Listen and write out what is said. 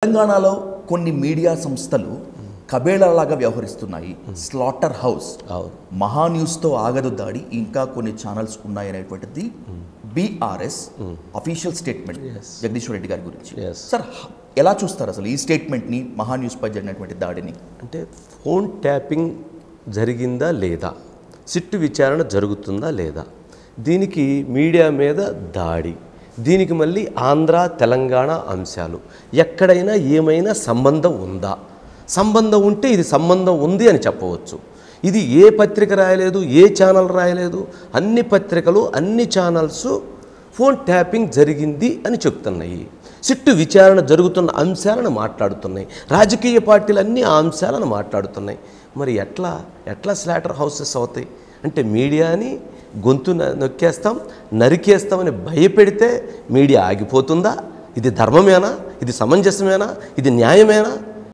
తెలంగాణలో కొన్ని మీడియా సంస్థలు కబేళాలాగా వ్యవహరిస్తున్నాయి. స్లాటర్ హౌస్, మహా న్యూస్తో ఆగదు దాడి, ఇంకా కొన్ని ఛానల్స్ ఉన్నాయనేటువంటిది BRS official statement Jagadeeshwar Reddy గారి గురించి. సార్, ఎలా చూస్తారు అసలు ఈ స్టేట్మెంట్ని, మహా న్యూస్పై జరిగినటువంటి దాడిని? అంటే ఫోన్ ట్యాపింగ్ జరిగిందా లేదా, సిట్టు విచారణ జరుగుతుందా లేదా, దీనికి మీడియా మీద దాడి, దీనికి మళ్ళీ ఆంధ్ర తెలంగాణ అంశాలు, ఎక్కడైనా ఏమైనా సంబంధం ఉందా? సంబంధం ఉంటే ఇది సంబంధం ఉంది అని చెప్పవచ్చు. ఇది ఏ పత్రిక రాయలేదు, ఏ ఛానల్ రాయలేదు, అన్ని పత్రికలు అన్ని ఛానల్స్ ఫోన్ ట్యాపింగ్ జరిగింది అని చెప్తున్నాయి. సిట్టు విచారణ జరుగుతున్న అంశాలను మాట్లాడుతున్నాయి. రాజకీయ పార్టీలు అన్నీ ఆ అంశాలను మాట్లాడుతున్నాయి. మరి ఎట్లా స్లాటర్ హౌసెస్ అవుతాయి? అంటే మీడియాని గొంతు నొక్కేస్తాం, నరికేస్తామని భయపెడితే మీడియా ఆగిపోతుందా? ఇది ధర్మమేనా? ఇది సమంజసమేనా? ఇది న్యాయమేనా?